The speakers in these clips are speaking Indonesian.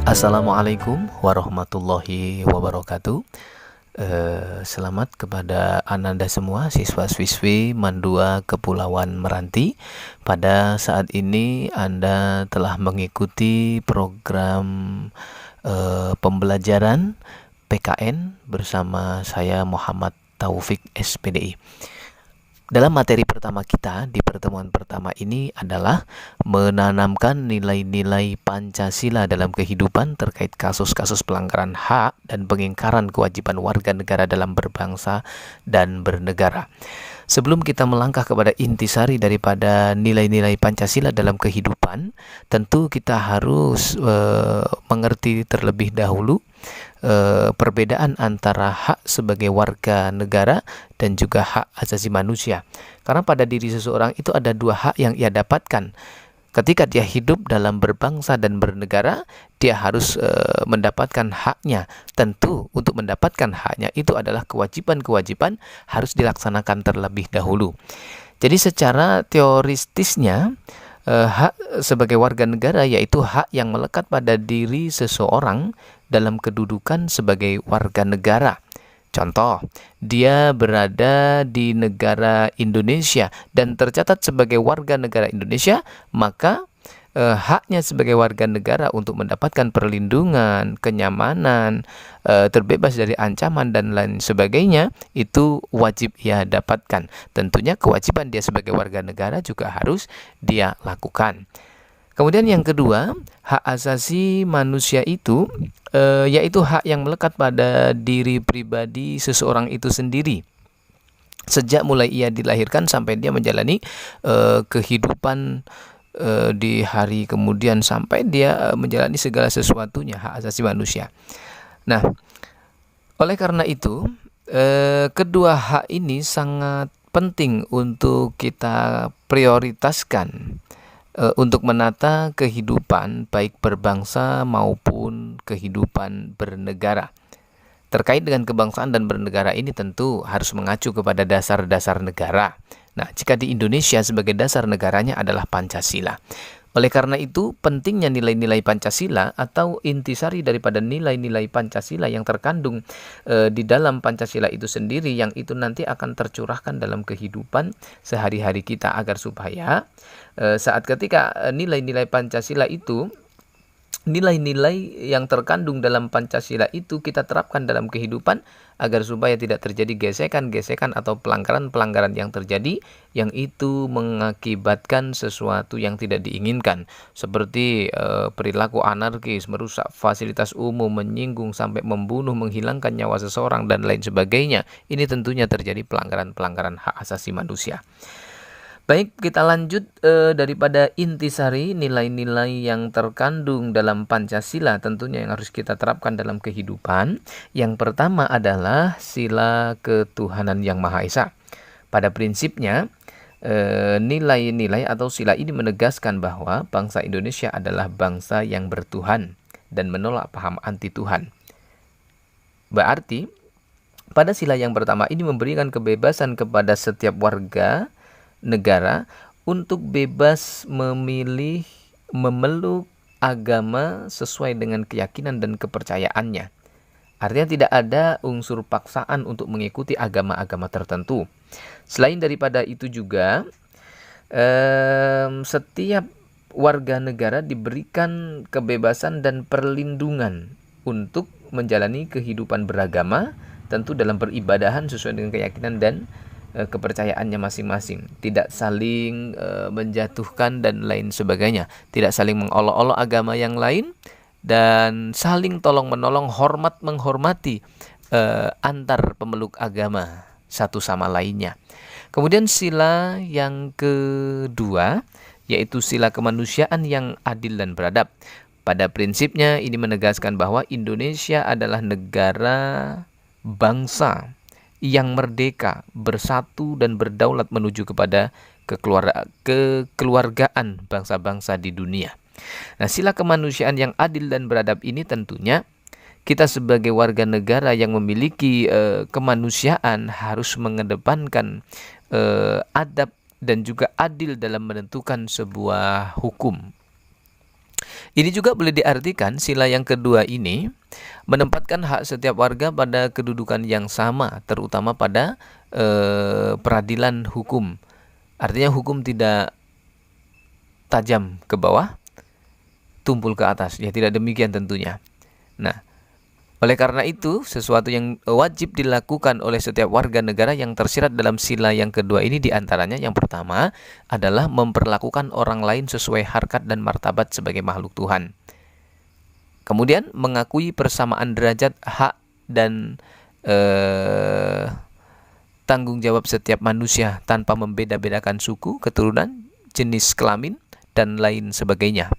Assalamualaikum warahmatullahi wabarakatuh. Selamat kepada Ananda semua, siswa-siswi Mandua Kepulauan Meranti. Pada saat ini Anda telah mengikuti program pembelajaran PKN bersama saya Muhammad Taufik SPDI. Dalam materi pertama kita di pertemuan pertama ini adalah menanamkan nilai-nilai Pancasila dalam kehidupan terkait kasus-kasus pelanggaran hak dan pengingkaran kewajiban warga negara dalam berbangsa dan bernegara. Sebelum kita melangkah kepada intisari daripada nilai-nilai Pancasila dalam kehidupan, tentu kita harus mengerti terlebih dahulu perbedaan antara hak sebagai warga negara dan juga hak asasi manusia. Karena pada diri seseorang itu ada dua hak yang ia dapatkan. Ketika dia hidup dalam berbangsa dan bernegara, dia harus mendapatkan haknya. Tentu untuk mendapatkan haknya itu adalah kewajiban-kewajiban harus dilaksanakan terlebih dahulu. Jadi secara teoristisnya, hak sebagai warga negara yaitu hak yang melekat pada diri seseorang dalam kedudukan sebagai warga negara. Contoh, dia berada di negara Indonesia dan tercatat sebagai warga negara Indonesia, maka haknya sebagai warga negara untuk mendapatkan perlindungan, kenyamanan, terbebas dari ancaman dan lain sebagainya, itu wajib ia dapatkan. Tentunya kewajiban dia sebagai warga negara juga harus dia lakukan. Kemudian yang kedua, hak asasi manusia itu yaitu hak yang melekat pada diri pribadi seseorang itu sendiri. Sejak mulai ia dilahirkan sampai dia menjalani kehidupan di hari kemudian sampai dia menjalani segala sesuatunya, hak asasi manusia. Nah, oleh karena itu, kedua hak ini sangat penting untuk kita prioritaskan untuk menata kehidupan baik berbangsa maupun kehidupan bernegara. Terkait dengan kebangsaan dan bernegara ini tentu harus mengacu kepada dasar-dasar negara. Nah, jika di Indonesia sebagai dasar negaranya adalah Pancasila. Oleh karena itu, pentingnya nilai-nilai Pancasila atau intisari daripada nilai-nilai Pancasila yang terkandung di dalam Pancasila itu sendiri, yang itu nanti akan tercurahkan dalam kehidupan sehari-hari kita agar supaya saat ketika nilai-nilai Pancasila itu, nilai-nilai yang terkandung dalam Pancasila itu kita terapkan dalam kehidupan agar supaya tidak terjadi gesekan-gesekan atau pelanggaran-pelanggaran yang terjadi yang itu mengakibatkan sesuatu yang tidak diinginkan seperti perilaku anarkis, merusak fasilitas umum, menyinggung sampai membunuh, menghilangkan nyawa seseorang dan lain sebagainya. Ini tentunya terjadi pelanggaran-pelanggaran hak asasi manusia. Baik, kita lanjut daripada intisari nilai-nilai yang terkandung dalam Pancasila tentunya yang harus kita terapkan dalam kehidupan. Yang pertama adalah sila ketuhanan yang Maha Esa. Pada prinsipnya, nilai-nilai atau sila ini menegaskan bahwa bangsa Indonesia adalah bangsa yang bertuhan dan menolak paham anti Tuhan. Berarti, pada sila yang pertama ini memberikan kebebasan kepada setiap warga negara untuk bebas memilih memeluk agama sesuai dengan keyakinan dan kepercayaannya. Artinya tidak ada unsur paksaan untuk mengikuti agama-agama tertentu. Selain daripada itu juga, setiap warga negara diberikan kebebasan dan perlindungan untuk menjalani kehidupan beragama, tentu dalam peribadahan sesuai dengan keyakinan dan kepercayaannya masing-masing, tidak saling menjatuhkan dan lain sebagainya, tidak saling mengolok-olok agama yang lain, dan saling tolong-menolong, hormat menghormati antar pemeluk agama satu sama lainnya. Kemudian sila yang kedua yaitu sila kemanusiaan yang adil dan beradab. Pada prinsipnya ini menegaskan bahwa Indonesia adalah negara bangsa yang merdeka, bersatu dan berdaulat menuju kepada kekeluargaan bangsa-bangsa di dunia. Nah, sila kemanusiaan yang adil dan beradab ini tentunya kita sebagai warga negara yang memiliki kemanusiaan harus mengedepankan adab dan juga adil dalam menentukan sebuah hukum. Ini juga boleh diartikan sila yang kedua ini menempatkan hak setiap warga pada kedudukan yang sama, terutama pada peradilan hukum. Artinya hukum tidak tajam ke bawah, tumpul ke atas. Ya tidak demikian tentunya. Nah, oleh karena itu, sesuatu yang wajib dilakukan oleh setiap warga negara yang tersirat dalam sila yang kedua ini diantaranya yang pertama adalah memperlakukan orang lain sesuai harkat dan martabat sebagai makhluk Tuhan. Kemudian mengakui persamaan derajat, hak, dan tanggung jawab setiap manusia tanpa membeda-bedakan suku, keturunan, jenis kelamin, dan lain sebagainya.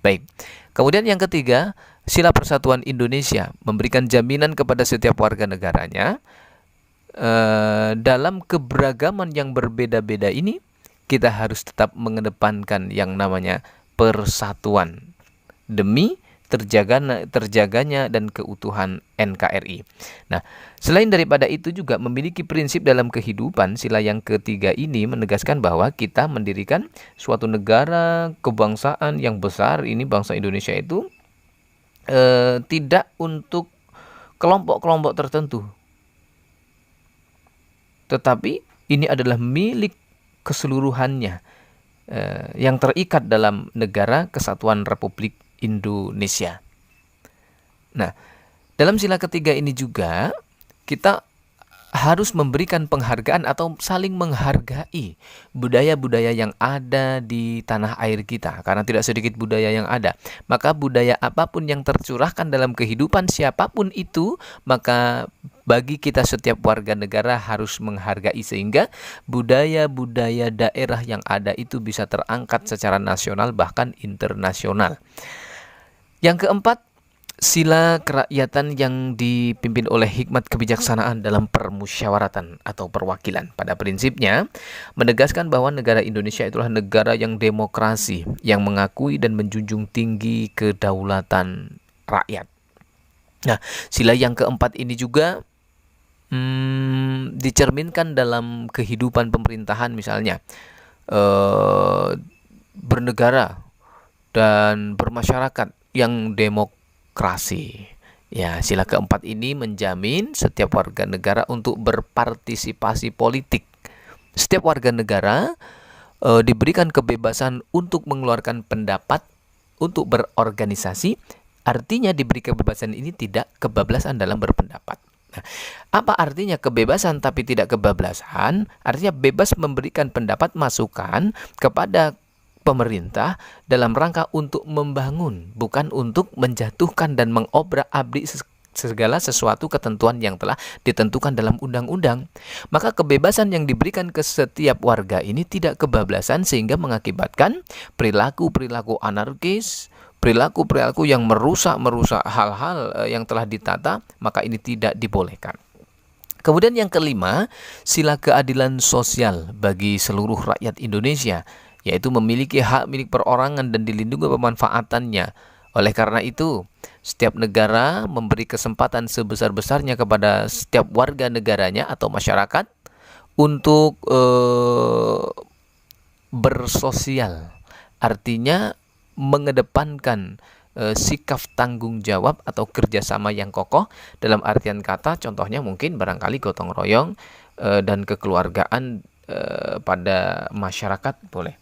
Baik, kemudian yang ketiga, Sila Persatuan Indonesia memberikan jaminan kepada setiap warga negaranya dalam keberagaman yang berbeda-beda ini kita harus tetap mengedepankan yang namanya persatuan demi terjaganya dan keutuhan NKRI. Nah, selain daripada itu juga memiliki prinsip dalam kehidupan. Sila yang ketiga ini menegaskan bahwa kita mendirikan suatu negara kebangsaan yang besar, ini bangsa Indonesia itu tidak untuk kelompok-kelompok tertentu, tetapi ini adalah milik keseluruhannya yang terikat dalam Negara Kesatuan Republik Indonesia. Nah, dalam sila ketiga ini juga kita harus memberikan penghargaan atau saling menghargai budaya-budaya yang ada di tanah air kita, karena tidak sedikit budaya yang ada. Maka budaya apapun yang tercurahkan dalam kehidupan siapapun itu, maka bagi kita setiap warga negara harus menghargai sehingga budaya-budaya daerah yang ada itu bisa terangkat secara nasional bahkan internasional. Yang keempat, sila kerakyatan yang dipimpin oleh hikmat kebijaksanaan dalam permusyawaratan atau perwakilan. Pada prinsipnya, menegaskan bahwa negara Indonesia itulah negara yang demokrasi, yang mengakui dan menjunjung tinggi kedaulatan rakyat. Nah, sila yang keempat ini juga dicerminkan dalam kehidupan pemerintahan, misalnya bernegara dan bermasyarakat yang demokrasi. Ya, sila keempat ini menjamin setiap warga negara untuk berpartisipasi politik. Setiap warga negara diberikan kebebasan untuk mengeluarkan pendapat, untuk berorganisasi. Artinya diberi kebebasan ini tidak kebablasan dalam berpendapat. Nah, apa artinya kebebasan tapi tidak kebablasan? Artinya bebas memberikan pendapat, masukan kepada pemerintah dalam rangka untuk membangun, bukan untuk menjatuhkan dan mengobrak-abrik segala sesuatu ketentuan yang telah ditentukan dalam undang-undang. Maka kebebasan yang diberikan ke setiap warga ini tidak kebablasan sehingga mengakibatkan perilaku-perilaku anarkis, perilaku-perilaku yang merusak hal-hal yang telah ditata, maka ini tidak dibolehkan. Kemudian yang kelima, sila keadilan sosial bagi seluruh rakyat Indonesia, yaitu memiliki hak milik perorangan dan dilindungi pemanfaatannya. Oleh karena itu, setiap negara memberi kesempatan sebesar-besarnya kepada setiap warga negaranya atau masyarakat untuk bersosial. Artinya mengedepankan sikap tanggung jawab atau kerjasama yang kokoh, dalam artian kata contohnya mungkin barangkali gotong royong dan kekeluargaan pada masyarakat boleh.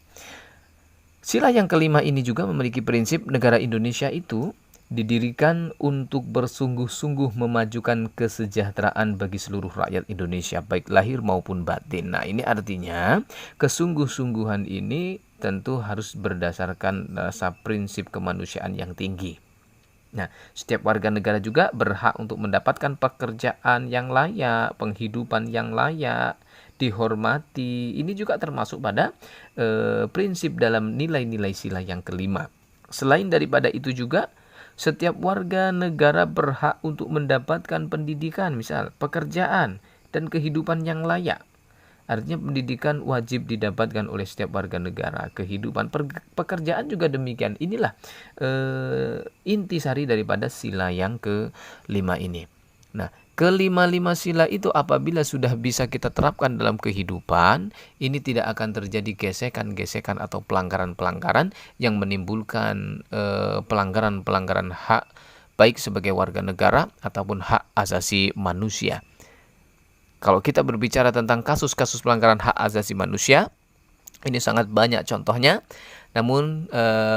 Sila yang kelima ini juga memiliki prinsip negara Indonesia itu didirikan untuk bersungguh-sungguh memajukan kesejahteraan bagi seluruh rakyat Indonesia, baik lahir maupun batin. Nah, ini artinya kesungguh-sungguhan ini tentu harus berdasarkan rasa prinsip kemanusiaan yang tinggi. Nah, setiap warga negara juga berhak untuk mendapatkan pekerjaan yang layak, penghidupan yang layak, dihormati. Ini juga termasuk pada prinsip dalam nilai-nilai sila yang kelima. Selain daripada itu juga, setiap warga negara berhak untuk mendapatkan pendidikan, misal pekerjaan dan kehidupan yang layak. Artinya pendidikan wajib didapatkan oleh setiap warga negara. Kehidupan pekerjaan juga demikian. Inilah intisari daripada sila yang kelima ini. Nah, Kelima-lima sila itu apabila sudah bisa kita terapkan dalam kehidupan, ini tidak akan terjadi gesekan-gesekan atau pelanggaran-pelanggaran yang menimbulkan pelanggaran-pelanggaran hak baik sebagai warga negara ataupun hak asasi manusia. Kalau kita berbicara tentang kasus-kasus pelanggaran hak asasi manusia, ini sangat banyak contohnya. Namun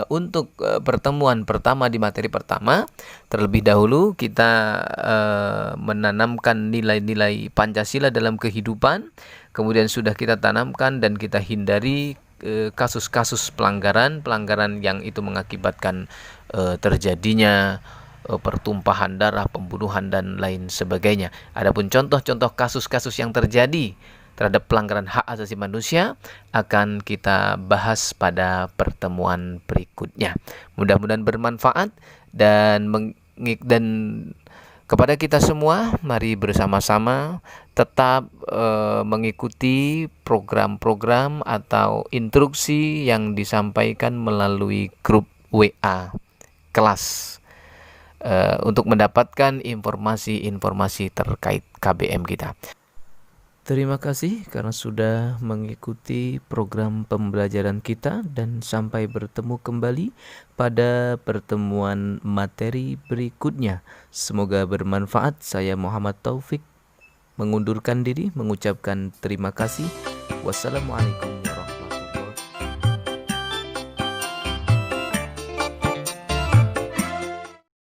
untuk pertemuan pertama di materi pertama, terlebih dahulu kita menanamkan nilai-nilai Pancasila dalam kehidupan. Kemudian sudah kita tanamkan dan kita hindari kasus-kasus pelanggaran yang itu mengakibatkan terjadinya pertumpahan darah, pembunuhan dan lain sebagainya. Adapun contoh-contoh kasus-kasus yang terjadi terhadap pelanggaran hak asasi manusia akan kita bahas pada pertemuan berikutnya. Mudah-mudahan bermanfaat dan kepada kita semua, mari bersama-sama tetap mengikuti program-program atau instruksi yang disampaikan melalui grup WA kelas untuk mendapatkan informasi-informasi terkait KBM kita. Terima kasih karena sudah mengikuti program pembelajaran kita dan sampai bertemu kembali pada pertemuan materi berikutnya. Semoga bermanfaat. Saya Muhammad Taufik mengundurkan diri mengucapkan terima kasih. Wassalamualaikum.